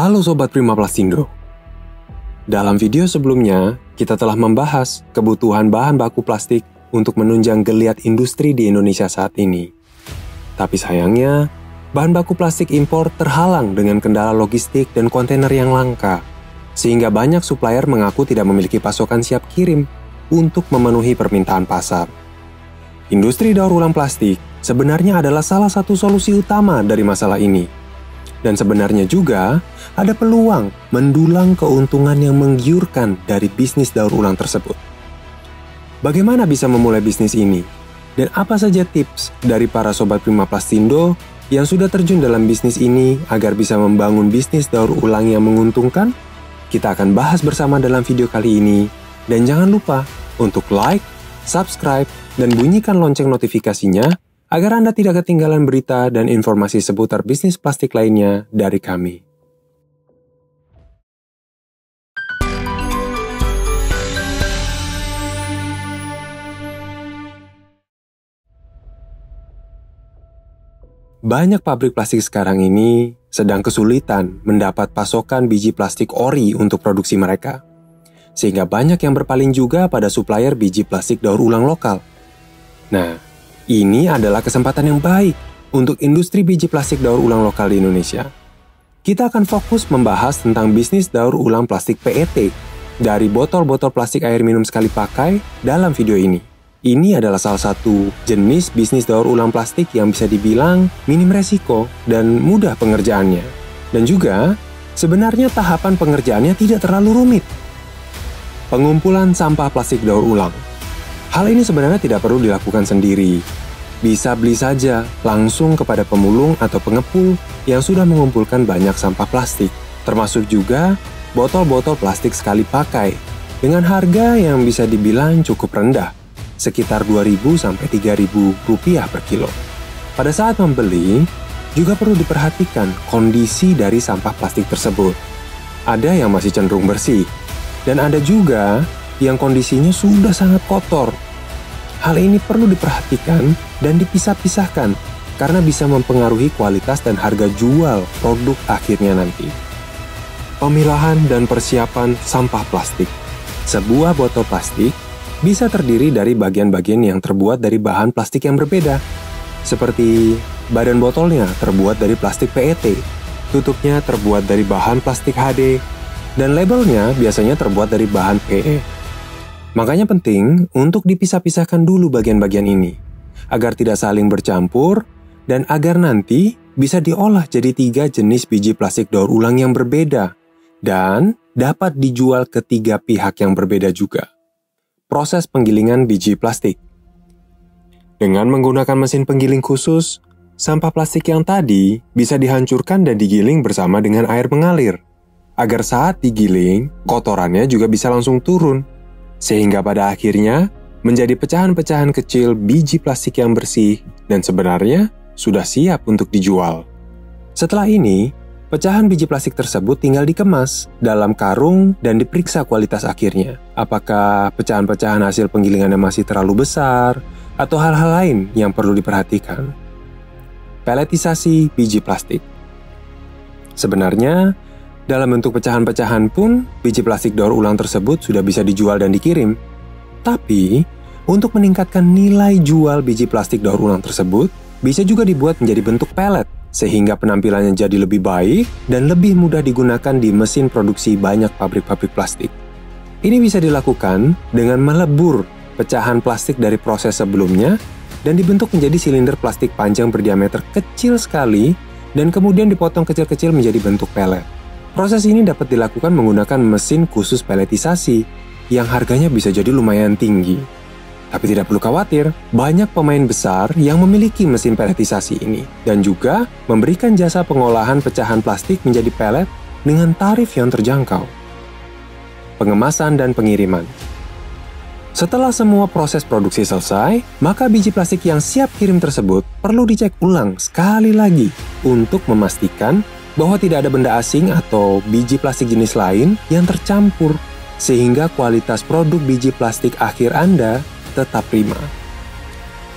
Halo Sobat Prima Plastindo. Dalam video sebelumnya, kita telah membahas kebutuhan bahan baku plastik untuk menunjang geliat industri di Indonesia saat ini. Tapi sayangnya, bahan baku plastik impor terhalang dengan kendala logistik dan kontainer yang langka, sehingga banyak supplier mengaku tidak memiliki pasokan siap kirim untuk memenuhi permintaan pasar. Industri daur ulang plastik sebenarnya adalah salah satu solusi utama dari masalah ini. Dan sebenarnya juga ada peluang mendulang keuntungan yang menggiurkan dari bisnis daur ulang tersebut. Bagaimana bisa memulai bisnis ini? Dan apa saja tips dari para Sobat Prima Plastindo yang sudah terjun dalam bisnis ini agar bisa membangun bisnis daur ulang yang menguntungkan? Kita akan bahas bersama dalam video kali ini. Dan jangan lupa untuk like, subscribe, dan bunyikan lonceng notifikasinya agar Anda tidak ketinggalan berita dan informasi seputar bisnis plastik lainnya dari kami. Banyak pabrik plastik sekarang ini sedang kesulitan mendapat pasokan biji plastik ori untuk produksi mereka. Sehingga banyak yang berpaling juga pada supplier biji plastik daur ulang lokal. Nah, ini adalah kesempatan yang baik untuk industri biji plastik daur ulang lokal di Indonesia. Kita akan fokus membahas tentang bisnis daur ulang plastik PET dari botol-botol plastik air minum sekali pakai dalam video ini. Ini adalah salah satu jenis bisnis daur ulang plastik yang bisa dibilang minim resiko dan mudah pengerjaannya. Dan juga, sebenarnya tahapan pengerjaannya tidak terlalu rumit. Pengumpulan sampah plastik daur ulang. Hal ini sebenarnya tidak perlu dilakukan sendiri. Bisa beli saja langsung kepada pemulung atau pengepul yang sudah mengumpulkan banyak sampah plastik, termasuk juga botol-botol plastik sekali pakai, dengan harga yang bisa dibilang cukup rendah, sekitar Rp2.000 sampai Rp3.000 per kilo. Pada saat membeli, juga perlu diperhatikan kondisi dari sampah plastik tersebut. Ada yang masih cenderung bersih, dan ada juga yang kondisinya sudah sangat kotor. Hal ini perlu diperhatikan dan dipisah-pisahkan karena bisa mempengaruhi kualitas dan harga jual produk akhirnya nanti. Pemilahan dan persiapan sampah plastik. Sebuah botol plastik bisa terdiri dari bagian-bagian yang terbuat dari bahan plastik yang berbeda. Seperti badan botolnya terbuat dari plastik PET, tutupnya terbuat dari bahan plastik HD, dan labelnya biasanya terbuat dari bahan PE. Makanya penting untuk dipisah-pisahkan dulu bagian-bagian ini, agar tidak saling bercampur, dan agar nanti bisa diolah jadi 3 jenis biji plastik daur ulang yang berbeda, dan dapat dijual ke 3 pihak yang berbeda juga. Proses penggilingan biji plastik. Dengan menggunakan mesin penggiling khusus, sampah plastik yang tadi bisa dihancurkan dan digiling bersama dengan air mengalir, agar saat digiling, kotorannya juga bisa langsung turun, sehingga pada akhirnya menjadi pecahan-pecahan kecil biji plastik yang bersih dan sebenarnya sudah siap untuk dijual. Setelah ini, pecahan biji plastik tersebut tinggal dikemas dalam karung dan diperiksa kualitas akhirnya. Apakah pecahan-pecahan hasil penggilingannya masih terlalu besar, atau hal-hal lain yang perlu diperhatikan. Peletisasi biji plastik. Sebenarnya, dalam bentuk pecahan-pecahan pun, biji plastik daur ulang tersebut sudah bisa dijual dan dikirim. Tapi, untuk meningkatkan nilai jual biji plastik daur ulang tersebut, bisa juga dibuat menjadi bentuk pelet, sehingga penampilannya jadi lebih baik dan lebih mudah digunakan di mesin produksi banyak pabrik-pabrik plastik. Ini bisa dilakukan dengan melebur pecahan plastik dari proses sebelumnya dan dibentuk menjadi silinder plastik panjang berdiameter kecil sekali dan kemudian dipotong kecil-kecil menjadi bentuk pelet. Proses ini dapat dilakukan menggunakan mesin khusus peletisasi yang harganya bisa jadi lumayan tinggi. Tapi tidak perlu khawatir, banyak pemain besar yang memiliki mesin peletisasi ini dan juga memberikan jasa pengolahan pecahan plastik menjadi pelet dengan tarif yang terjangkau. Pengemasan dan pengiriman. Setelah semua proses produksi selesai, maka biji plastik yang siap kirim tersebut perlu dicek ulang sekali lagi untuk memastikan bahwa tidak ada benda asing atau biji plastik jenis lain yang tercampur, sehingga kualitas produk biji plastik akhir Anda tetap prima.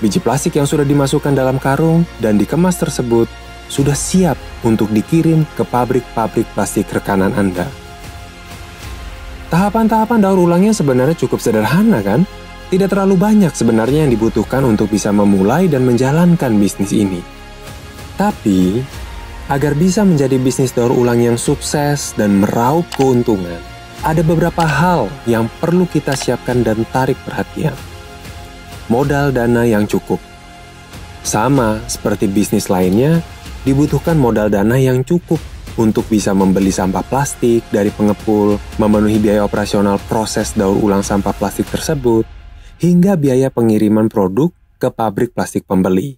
Biji plastik yang sudah dimasukkan dalam karung dan dikemas tersebut sudah siap untuk dikirim ke pabrik-pabrik plastik rekanan Anda. Tahapan-tahapan daur ulangnya sebenarnya cukup sederhana kan? Tidak terlalu banyak sebenarnya yang dibutuhkan untuk bisa memulai dan menjalankan bisnis ini. Tapi, agar bisa menjadi bisnis daur ulang yang sukses dan meraup keuntungan, ada beberapa hal yang perlu kita siapkan dan tarik perhatian. Modal dana yang cukup. Sama seperti bisnis lainnya, dibutuhkan modal dana yang cukup untuk bisa membeli sampah plastik dari pengepul, memenuhi biaya operasional proses daur ulang sampah plastik tersebut, hingga biaya pengiriman produk ke pabrik plastik pembeli.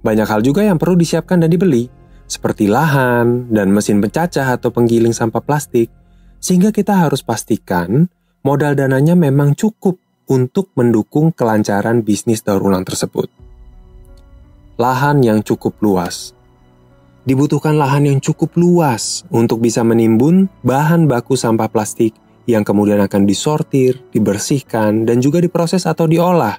Banyak hal juga yang perlu disiapkan dan dibeli, seperti lahan dan mesin pencacah atau penggiling sampah plastik, sehingga kita harus pastikan modal dananya memang cukup untuk mendukung kelancaran bisnis daur ulang tersebut. Lahan yang cukup luas. Dibutuhkan lahan yang cukup luas untuk bisa menimbun bahan baku sampah plastik yang kemudian akan disortir, dibersihkan, dan juga diproses atau diolah.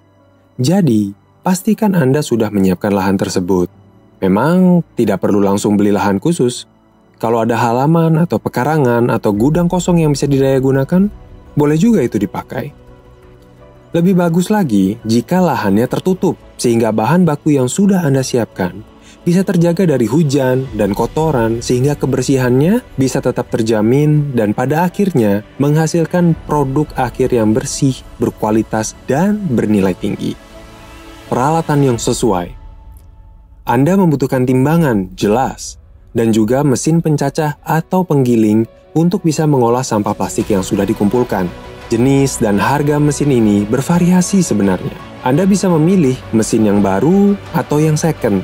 Jadi, pastikan Anda sudah menyiapkan lahan tersebut. Memang tidak perlu langsung beli lahan khusus. Kalau ada halaman atau pekarangan atau gudang kosong yang bisa didaya gunakan, boleh juga itu dipakai. Lebih bagus lagi jika lahannya tertutup, sehingga bahan baku yang sudah Anda siapkan bisa terjaga dari hujan dan kotoran sehingga kebersihannya bisa tetap terjamin dan pada akhirnya menghasilkan produk akhir yang bersih, berkualitas, dan bernilai tinggi. Peralatan yang sesuai. Anda membutuhkan timbangan, jelas, dan juga mesin pencacah atau penggiling untuk bisa mengolah sampah plastik yang sudah dikumpulkan. Jenis dan harga mesin ini bervariasi sebenarnya. Anda bisa memilih mesin yang baru atau yang second,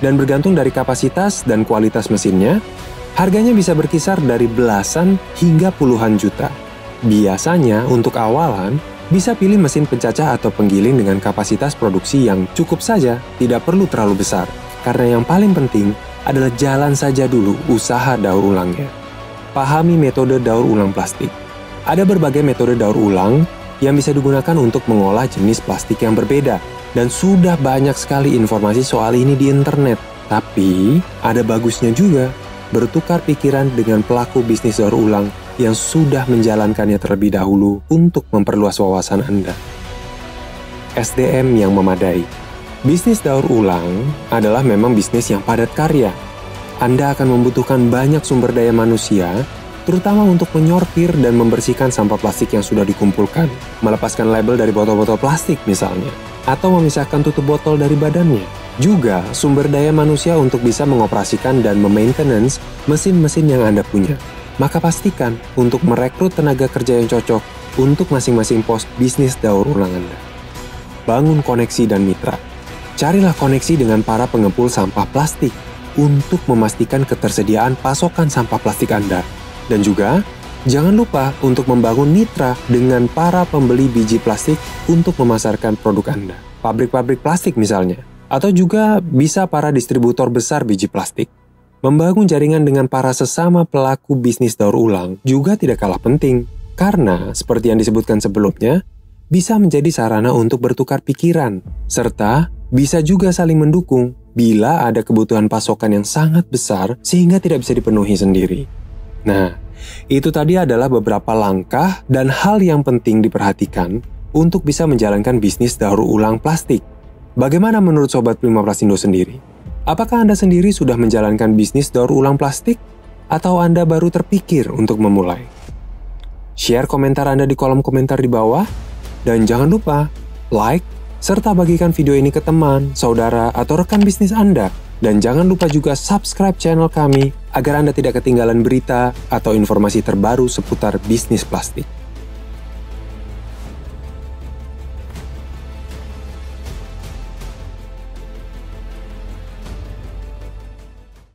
dan bergantung dari kapasitas dan kualitas mesinnya, harganya bisa berkisar dari belasan hingga puluhan juta. Biasanya untuk awalan, bisa pilih mesin pencacah atau penggiling dengan kapasitas produksi yang cukup saja, tidak perlu terlalu besar. Karena yang paling penting adalah jalan saja dulu usaha daur ulangnya. Pahami metode daur ulang plastik. Ada berbagai metode daur ulang yang bisa digunakan untuk mengolah jenis plastik yang berbeda. Dan sudah banyak sekali informasi soal ini di internet. Tapi, ada bagusnya juga bertukar pikiran dengan pelaku bisnis daur ulang yang sudah menjalankannya terlebih dahulu untuk memperluas wawasan Anda. SDM yang memadai. Bisnis daur ulang adalah memang bisnis yang padat karya. Anda akan membutuhkan banyak sumber daya manusia, terutama untuk menyortir dan membersihkan sampah plastik yang sudah dikumpulkan, melepaskan label dari botol-botol plastik misalnya, atau memisahkan tutup botol dari badannya. Juga sumber daya manusia untuk bisa mengoperasikan dan memaintenance mesin-mesin yang Anda punya. Maka pastikan untuk merekrut tenaga kerja yang cocok untuk masing-masing pos bisnis daur ulang Anda. Bangun koneksi dan mitra. Carilah koneksi dengan para pengepul sampah plastik untuk memastikan ketersediaan pasokan sampah plastik Anda. Dan juga, jangan lupa untuk membangun mitra dengan para pembeli biji plastik untuk memasarkan produk Anda. Pabrik-pabrik plastik misalnya. Atau juga bisa para distributor besar biji plastik. Membangun jaringan dengan para sesama pelaku bisnis daur ulang juga tidak kalah penting. Karena, seperti yang disebutkan sebelumnya, bisa menjadi sarana untuk bertukar pikiran. Serta, bisa juga saling mendukung bila ada kebutuhan pasokan yang sangat besar sehingga tidak bisa dipenuhi sendiri. Nah, itu tadi adalah beberapa langkah dan hal yang penting diperhatikan untuk bisa menjalankan bisnis daur ulang plastik. Bagaimana menurut Sobat Prima Plasindo sendiri? Apakah Anda sendiri sudah menjalankan bisnis daur ulang plastik? Atau Anda baru terpikir untuk memulai? Share komentar Anda di kolom komentar di bawah. Dan jangan lupa, like, serta bagikan video ini ke teman, saudara, atau rekan bisnis Anda. Dan jangan lupa juga subscribe channel kami agar Anda tidak ketinggalan berita atau informasi terbaru seputar bisnis plastik.